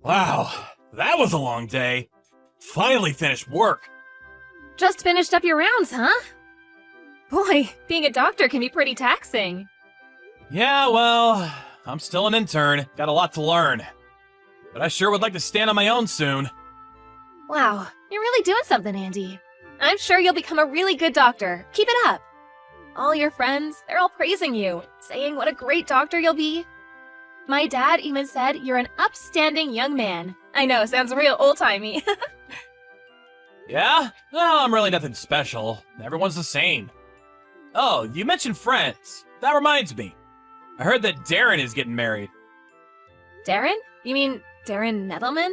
Wow, that was a long day. Finally finished work. Just finished up your rounds, huh? Boy, being a doctor can be pretty taxing. Yeah, well, I'm still an intern. Got a lot to learn. But I sure would like to stand on my own soon. Wow, you're really doing something, Andy. I'm sure you'll become a really good doctor. Keep it up. All your friends, they're all praising you, saying what a great doctor you'll be. My dad even said you're an upstanding young man. I know, sounds real old-timey. Yeah? Well, I'm really nothing special. Everyone's the same. Oh, you mentioned friends. That reminds me. I heard that Darren is getting married. Darren? You mean Darren Nettleman?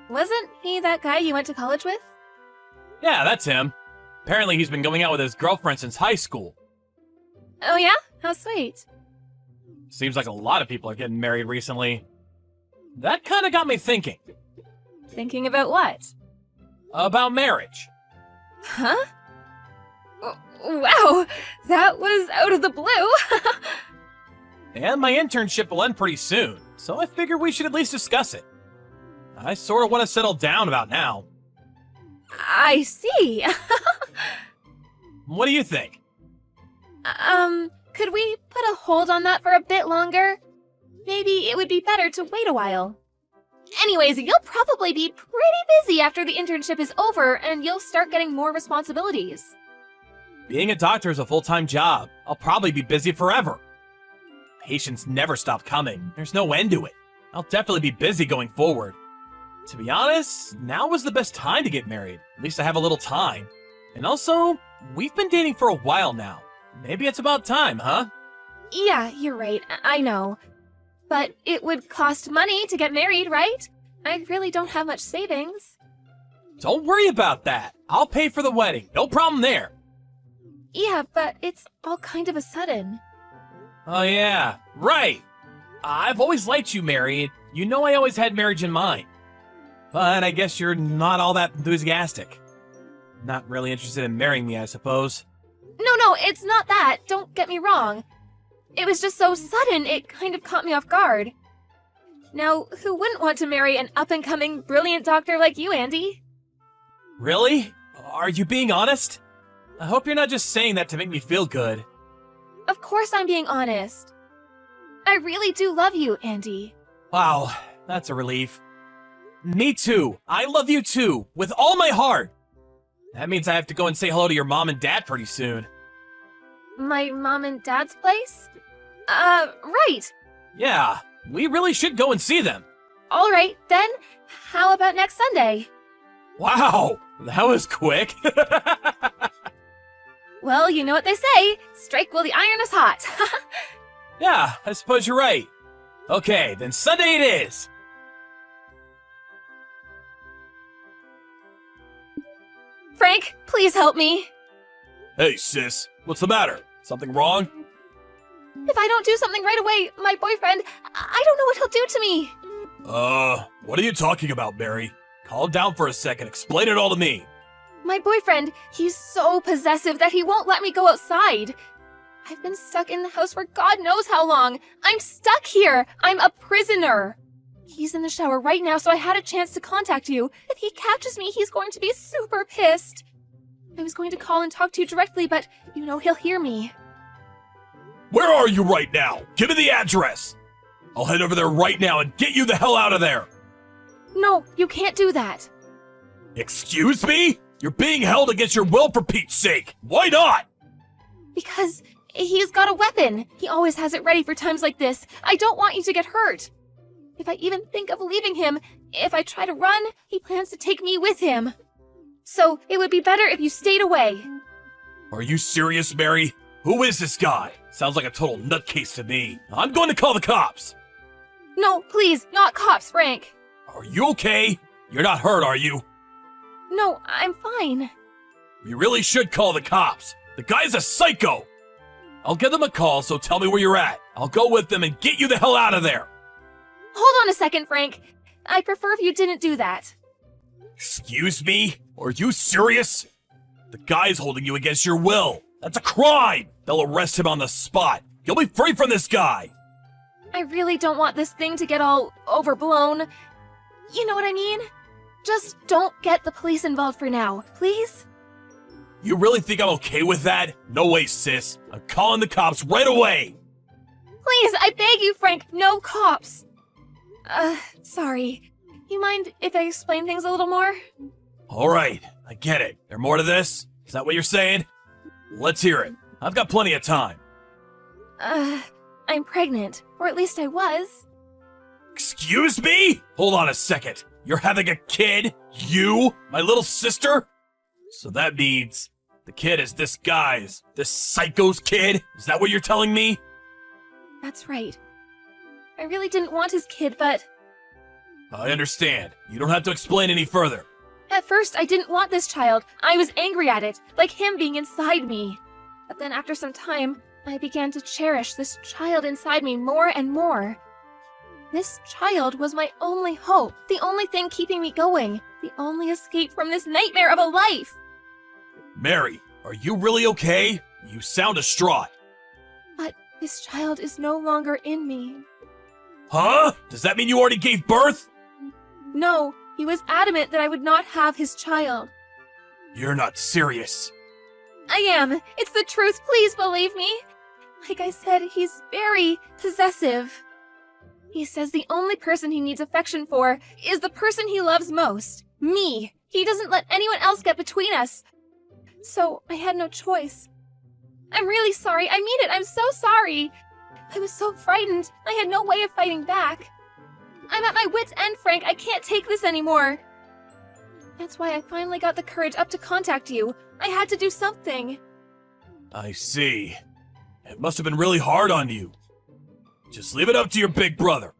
Wasn't he that guy you went to college with? Yeah, that's him. Apparently he's been going out with his girlfriend since high school. Oh yeah? How sweet. Seems like a lot of people are getting married recently. That kinda got me thinking. Thinking about what? About marriage. Huh? Wow, that was out of the blue. And my internship will end pretty soon, so I figure we should at least discuss it. I sort of want to settle down about now. I see. What do you think? Could we put a hold on that for a bit longer? Maybe it would be better to wait a while. Anyways, you'll probably be pretty busy after the internship is over and you'll start getting more responsibilities. Being a doctor is a full-time job. I'll probably be busy forever. Patients never stop coming. There's no end to it. I'll definitely be busy going forward. To be honest, now was the best time to get married. At least I have a little time. And also, we've been dating for a while now. Maybe it's about time, huh? Yeah, you're right. I know. But it would cost money to get married, right? I really don't have much savings. Don't worry about that. I'll pay for the wedding. No problem there. Yeah, but it's all kind of a sudden. Oh yeah, right. I've always liked you, Mary. You know I always had marriage in mind. But I guess you're not all that enthusiastic. Not really interested in marrying me, I suppose. No, it's not that. Don't get me wrong. It was just so sudden, it kind of caught me off guard. Now, who wouldn't want to marry an up-and-coming, brilliant doctor like you, Andy? Really? Are you being honest? I hope you're not just saying that to make me feel good. Of course I'm being honest. I really do love you, Andy. Wow, that's a relief. Me too. I love you too, with all my heart. That means I have to go and say hello to your mom and dad pretty soon. My mom and dad's place? Right. Yeah, we really should go and see them. All right, then. How about next Sunday? Wow, that was quick. Well, you know what they say. Strike while the iron is hot. Yeah, I suppose you're right. Okay, then Sunday it is. Frank, please help me. Hey, sis, what's the matter? Something wrong? If I don't do something right away, my boyfriend, I don't know what he'll do to me. What are you talking about, Mary? Calm down for a second, explain it all to me. My boyfriend, he's so possessive that he won't let me go outside. I've been stuck in the house for God knows how long. I'm stuck here. I'm a prisoner. He's in the shower right now, so I had a chance to contact you. If he catches me, he's going to be super pissed. I was going to call and talk to you directly, but you know he'll hear me. Where are you right now? Give me the address. I'll head over there right now and get you the hell out of there. No, you can't do that. Excuse me? You're being held against your will for Pete's sake. Why not? Because he's got a weapon. He always has it ready for times like this. I don't want you to get hurt. If I even think of leaving him, if I try to run, he plans to take me with him. So it would be better if you stayed away. Are you serious, Mary? Who is this guy? Sounds like a total nutcase to me. I'm going to call the cops. No, please, not cops, Frank. Are you okay? You're not hurt, are you? No, I'm fine. We really should call the cops. The guy's a psycho. I'll give them a call, so tell me where you're at. I'll go with them and get you the hell out of there. Hold on a second, Frank. I'd prefer if you didn't do that. Excuse me? Are you serious? The guy's holding you against your will. That's a crime. They'll arrest him on the spot. You'll be free from this guy. I really don't want this thing to get all overblown. You know what I mean? Just don't get the police involved for now, please? You really think I'm okay with that? No way, sis. I'm calling the cops right away. Please, I beg you, Frank, no cops. Sorry. You mind if I explain things a little more? All right, I get it. There more to this? Is that what you're saying? Let's hear it. I've got plenty of time. I'm pregnant, or at least I was. Excuse me? Hold on a second. You're having a kid? You? My little sister? So that means the kid is this guy's, this psycho's kid? Is that what you're telling me? That's right. I really didn't want his kid, but I understand. You don't have to explain any further. at first I didn't want this child. I was angry at it, like him being inside me. But then after some time, I began to cherish this child inside me more and more. This child was my only hope, the only thing keeping me going, the only escape from this nightmare of a life. Mary, are you really okay? You sound distraught. But this child is no longer in me. Huh? Does that mean you already gave birth? No, he was adamant that I would not have his child. You're not serious. I am. It's the truth. Please believe me. Like I said, he's very possessive. He says the only person he needs affection for is the person he loves most, me. He doesn't let anyone else get between us. So I had no choice. I'm really sorry. I mean it. I'm so sorry. I was so frightened. I had no way of fighting back. I'm at my wit's end, Frank. I can't take this anymore. That's why I finally got the courage up to contact you. I had to do something. I see. It must have been really hard on you. Just leave it up to your big brother.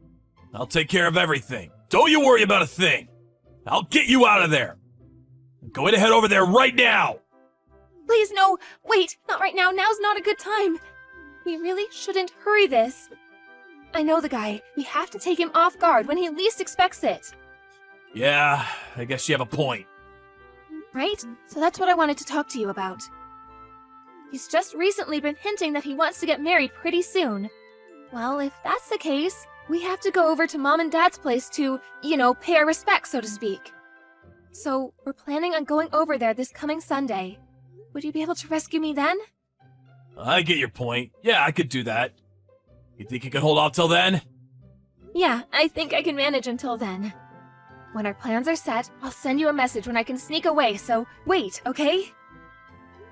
I'll take care of everything. Don't you worry about a thing. I'll get you out of there. I'm going to head over there right now. Please, no. Wait, not right now. Now's not a good time. We really shouldn't hurry this. I know the guy. We have to take him off guard when he least expects it. Yeah, I guess you have a point. Right? So that's what I wanted to talk to you about. He's just recently been hinting that he wants to get married pretty soon. Well, if that's the case, we have to go over to Mom and Dad's place to, pay our respects, so to speak. So, we're planning on going over there this coming Sunday. Would you be able to rescue me then? I get your point. Yeah, I could do that. You think you could hold off till then? Yeah, I think I can manage until then. When our plans are set, I'll send you a message when I can sneak away, so wait, okay?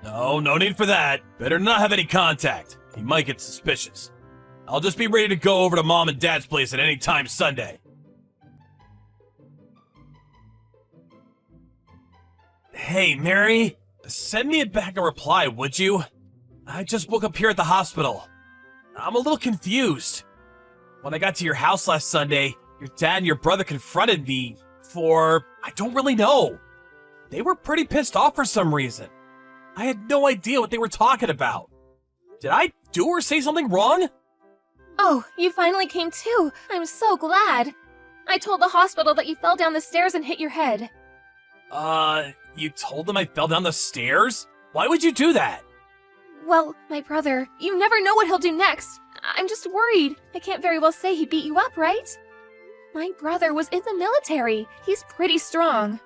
No need for that. Better not have any contact. He might get suspicious. I'll just be ready to go over to Mom and Dad's place at any time Sunday. Hey, Mary, send me back a reply, would you? I just woke up here at the hospital. I'm a little confused. When I got to your house last Sunday, your dad and your brother confronted me for, I don't really know. They were pretty pissed off for some reason. I had no idea what they were talking about. Did I do or say something wrong? Oh, you finally came too. I'm so glad. I told the hospital that you fell down the stairs and hit your head. You told them I fell down the stairs? Why would you do that? Well, my brother, you never know what he'll do next. I'm just worried. I can't very well say he beat you up, right? My brother was in the military. He's pretty strong.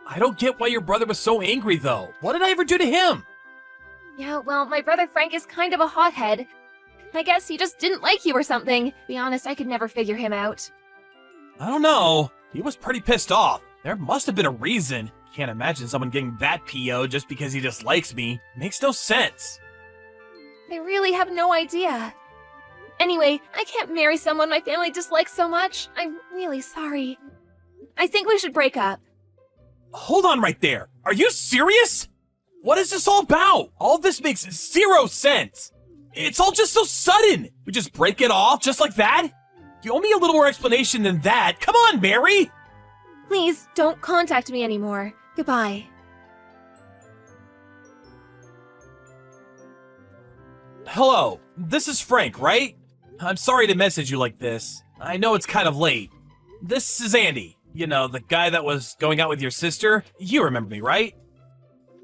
I don't get why your brother was so angry, though. What did I ever do to him? Yeah, well, my brother Frank is kind of a hothead. I guess he just didn't like you or something. To be honest, I could never figure him out. I don't know. He was pretty pissed off. There must have been a reason. Can't imagine someone getting that PO just because he dislikes me. Makes no sense. I really have no idea. Anyway, I can't marry someone my family dislikes so much. I'm really sorry. I think we should break up. Hold on right there. Are you serious? What is this all about? All this makes zero sense. It's all just so sudden. We just break it off just like that? You owe me a little more explanation than that. Come on, Mary. Please, don't contact me anymore. Goodbye. Hello, this is Frank, right? I'm sorry to message you like this. I know it's kind of late. This is Andy. You know, the guy that was going out with your sister. You remember me, right?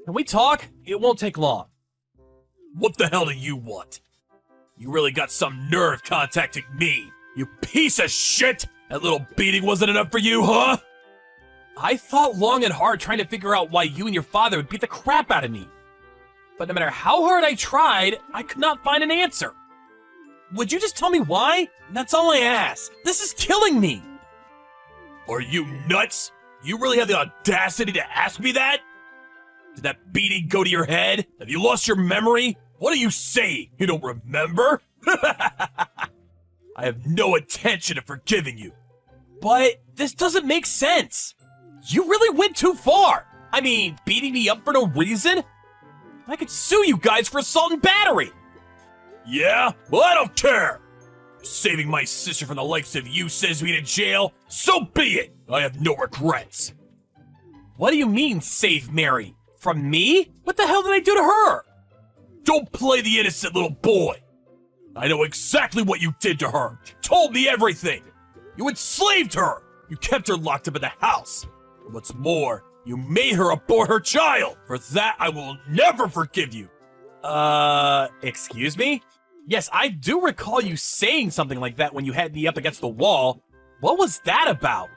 Can we talk? It won't take long. What the hell do you want? You really got some nerve contacting me, you piece of shit! That little beating wasn't enough for you, huh? I thought long and hard trying to figure out why you and your father would beat the crap out of me. But no matter how hard I tried, I could not find an answer. Would you just tell me why? That's all I ask. This is killing me. Are you nuts? You really have the audacity to ask me that? Did that beating go to your head? Have you lost your memory? What are you saying? You don't remember? I have no intention of forgiving you. But this doesn't make sense. You really went too far. I mean, beating me up for no reason? I could sue you guys for assault and battery. Yeah? Well, I don't care. Saving my sister from the likes of you sends me to jail. So be it. I have no regrets. What do you mean, save Mary? From me? What the hell did I do to her? Don't play the innocent little boy. I know exactly what you did to her. She told me everything. You enslaved her. You kept her locked up in the house. And what's more, you made her abort her child. For that, I will never forgive you. Excuse me? Yes, I do recall you saying something like that when you had me up against the wall. What was that about?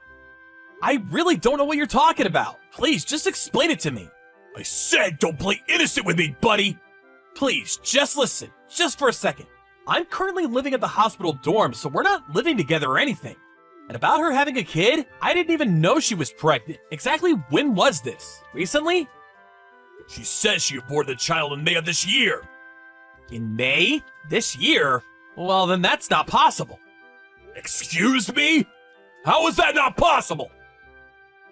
I really don't know what you're talking about. Please, just explain it to me. I said don't play innocent with me, buddy. Please, just listen, just for a second. I'm currently living at the hospital dorm, so we're not living together or anything. And about her having a kid, I didn't even know she was pregnant. Exactly when was this? Recently? She says she aborted the child in May of this year. In May? This year? Well, then that's not possible. Excuse me? How is that not possible?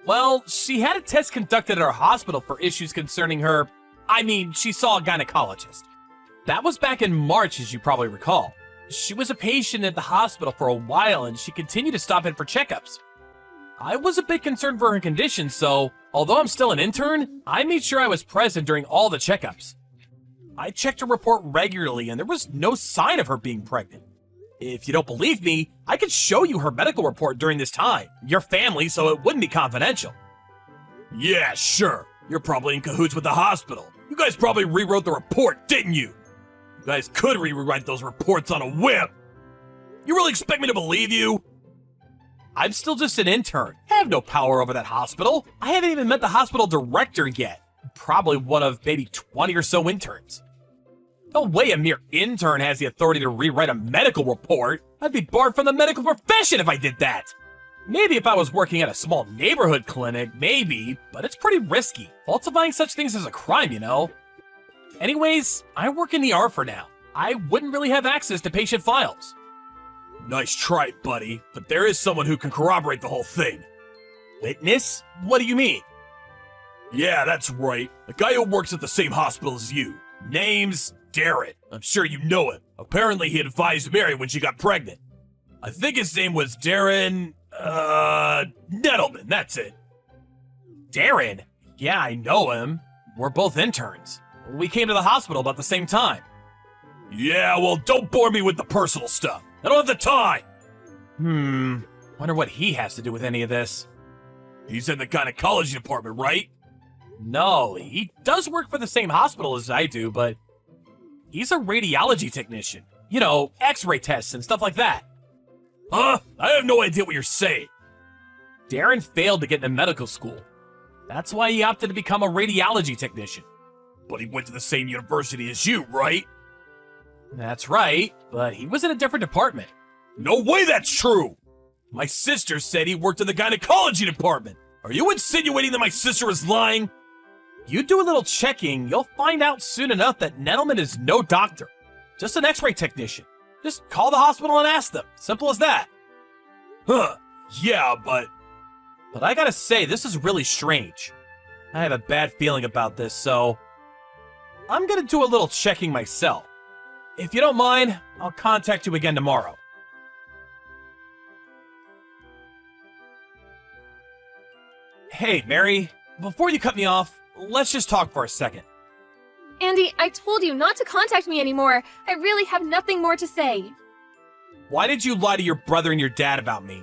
Well, she had a test conducted at our hospital for issues concerning her. I mean, she saw a gynecologist. That was back in March, as you probably recall. She was a patient at the hospital for a while, and she continued to stop in for checkups. I was a bit concerned for her condition, so although I'm still an intern, I made sure I was present during all the checkups. I checked her report regularly, and there was no sign of her being pregnant. If you don't believe me, I could show you her medical report during this time. Your family, so it wouldn't be confidential. Yeah, sure. You're probably in cahoots with the hospital. You guys probably rewrote the report, didn't you? You guys could rewrite those reports on a whim. You really expect me to believe you? I'm still just an intern. I have no power over that hospital. I haven't even met the hospital director yet. Probably one of maybe 20 or so interns. No way a mere intern has the authority to rewrite a medical report. I'd be barred from the medical profession if I did that. Maybe if I was working at a small neighborhood clinic, maybe, but it's pretty risky. Falsifying such things is a crime, you know. Anyways, I work in the ER for now. I wouldn't really have access to patient files. Nice try, buddy, but there is someone who can corroborate the whole thing. Witness? What do you mean? Yeah, that's right. The guy who works at the same hospital as you. Name's Darren. I'm sure you know him. Apparently he advised Mary when she got pregnant. I think his name was Darren, Nettleman, that's it. Darren? Yeah, I know him. We're both interns. We came to the hospital about the same time. Yeah, well, don't bore me with the personal stuff. I don't have the time. Wonder what he has to do with any of this. He's in the gynecology department, right? No, he does work for the same hospital as I do, but he's a radiology technician. You know, x-ray tests and stuff like that. Huh? I have no idea what you're saying. Darren failed to get into medical school. That's why he opted to become a radiology technician. But he went to the same university as you, right? That's right, but he was in a different department. No way that's true! My sister said he worked in the gynecology department. Are you insinuating that my sister is lying? You do a little checking, you'll find out soon enough that Nettleman is no doctor. Just an x-ray technician. Just call the hospital and ask them. Simple as that. Huh, yeah, but I gotta say, this is really strange. I have a bad feeling about this, so I'm gonna do a little checking myself. If you don't mind, I'll contact you again tomorrow. Hey, Mary, before you cut me off, let's just talk for a second. Andy, I told you not to contact me anymore. I really have nothing more to say. Why did you lie to your brother and your dad about me?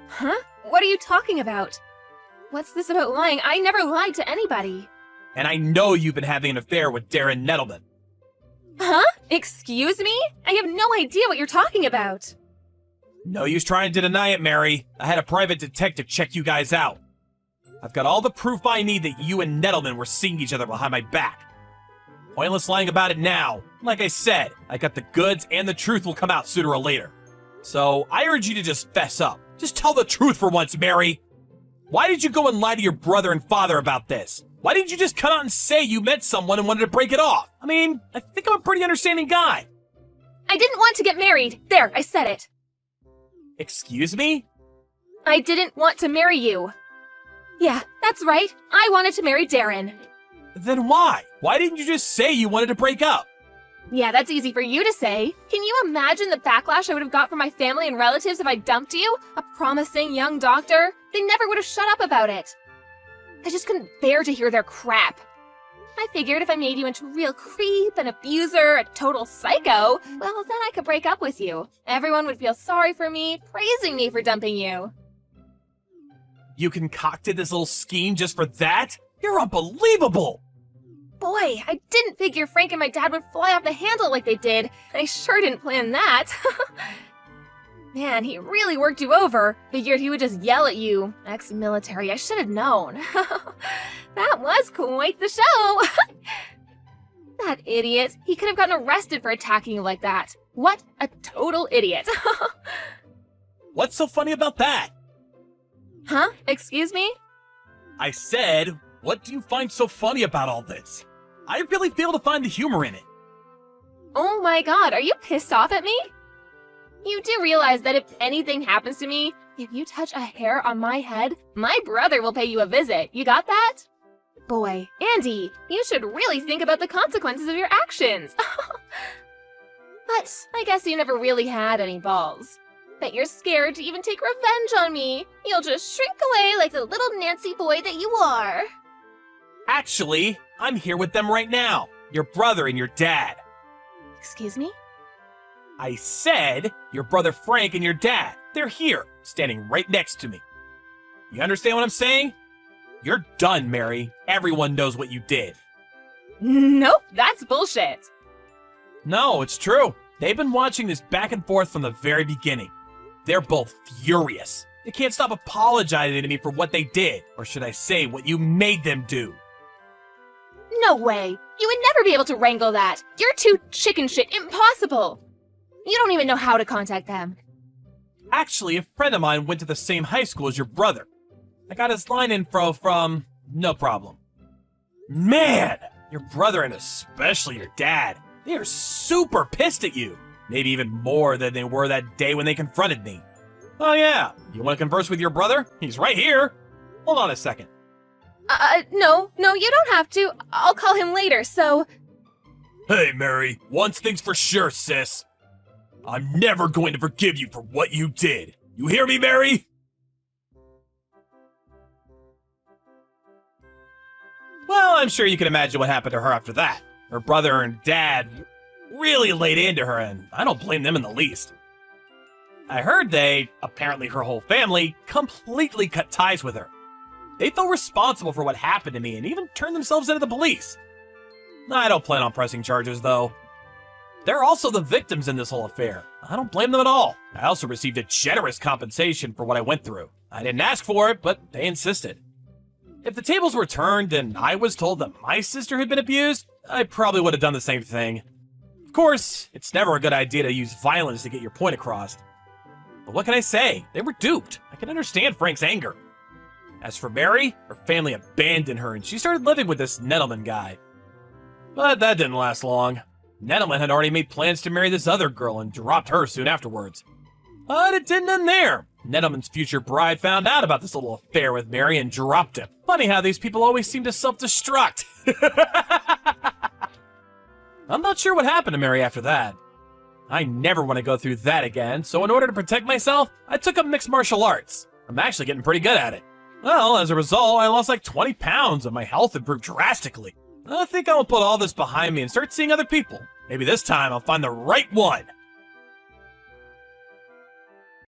Huh? What are you talking about? What's this about lying? I never lied to anybody. And I know you've been having an affair with Darren Nettleman. Huh? Excuse me? I have no idea what you're talking about. No use trying to deny it, Mary. I had a private detective check you guys out. I've got all the proof I need that you and Nettleman were seeing each other behind my back. Pointless lying about it now. Like I said, I got the goods and the truth will come out sooner or later. So I urge you to just fess up. Just tell the truth for once, Mary. Why did you go and lie to your brother and father about this? Why didn't you just come out and say you met someone and wanted to break it off? I mean, I think I'm a pretty understanding guy. I didn't want to get married. There, I said it. Excuse me? I didn't want to marry you. Yeah, that's right. I wanted to marry Darren. Then why? Why didn't you just say you wanted to break up? Yeah, that's easy for you to say. Can you imagine the backlash I would have got from my family and relatives if I dumped you? A promising young doctor? They never would have shut up about it. I just couldn't bear to hear their crap. I figured if I made you into a real creep, an abuser, a total psycho, well, then I could break up with you. Everyone would feel sorry for me, praising me for dumping you. You concocted this little scheme just for that? You're unbelievable! Boy, I didn't figure Frank and my dad would fly off the handle like they did, and I sure didn't plan that. Man, he really worked you over. Figured he would just yell at you. Ex-military, I should have known. That was quite the show. That idiot. He could have gotten arrested for attacking you like that. What a total idiot. What's so funny about that? Huh? Excuse me? I said, what do you find so funny about all this? I really fail to find the humor in it. Oh my god, are you pissed off at me? You do realize that if anything happens to me, if you touch a hair on my head, my brother will pay you a visit. You got that? Boy, Andy, you should really think about the consequences of your actions. But I guess you never really had any balls. Bet you're scared to even take revenge on me. You'll just shrink away like the little Nancy boy that you are. Actually, I'm here with them right now. Your brother and your dad. Excuse me? I said your brother Frank and your dad. They're here, standing right next to me. You understand what I'm saying? You're done, Mary. Everyone knows what you did. Nope, that's bullshit. No, it's true. They've been watching this back and forth from the very beginning. They're both furious. They can't stop apologizing to me for what they did, or should I say, what you made them do. No way. You would never be able to wrangle that. You're too chicken shit impossible. You don't even know how to contact them. Actually, a friend of mine went to the same high school as your brother. I got his line info from No Problem. Man, your brother and especially your dad, they are super pissed at you. Maybe even more than they were that day when they confronted me. Oh yeah, you want to converse with your brother? He's right here. Hold on a second. No, you don't have to. I'll call him later, so... Hey, Mary, one thing's for sure, sis. I'm never going to forgive you for what you did. You hear me, Mary? Well, I'm sure you can imagine what happened to her after that. Her brother and dad really laid into her, and I don't blame them in the least. I heard apparently her whole family, completely cut ties with her. They felt responsible for what happened to me and even turned themselves into the police. I don't plan on pressing charges, though. They're also the victims in this whole affair. I don't blame them at all. I also received a generous compensation for what I went through. I didn't ask for it, but they insisted. If the tables were turned and I was told that my sister had been abused, I probably would have done the same thing. Of course, it's never a good idea to use violence to get your point across. But what can I say? They were duped. I can understand Frank's anger. As for Mary, her family abandoned her and she started living with this Nettleman guy. But that didn't last long. Nettleman had already made plans to marry this other girl and dropped her soon afterwards. But it didn't end there. Nettleman's future bride found out about this little affair with Mary and dropped him. Funny how these people always seem to self-destruct. I'm not sure what happened to Mary after that. I never want to go through that again, so in order to protect myself, I took up mixed martial arts. I'm actually getting pretty good at it. Well, as a result, I lost like 20 pounds and my health improved drastically. I think I'll put all this behind me and start seeing other people. Maybe this time I'll find the right one.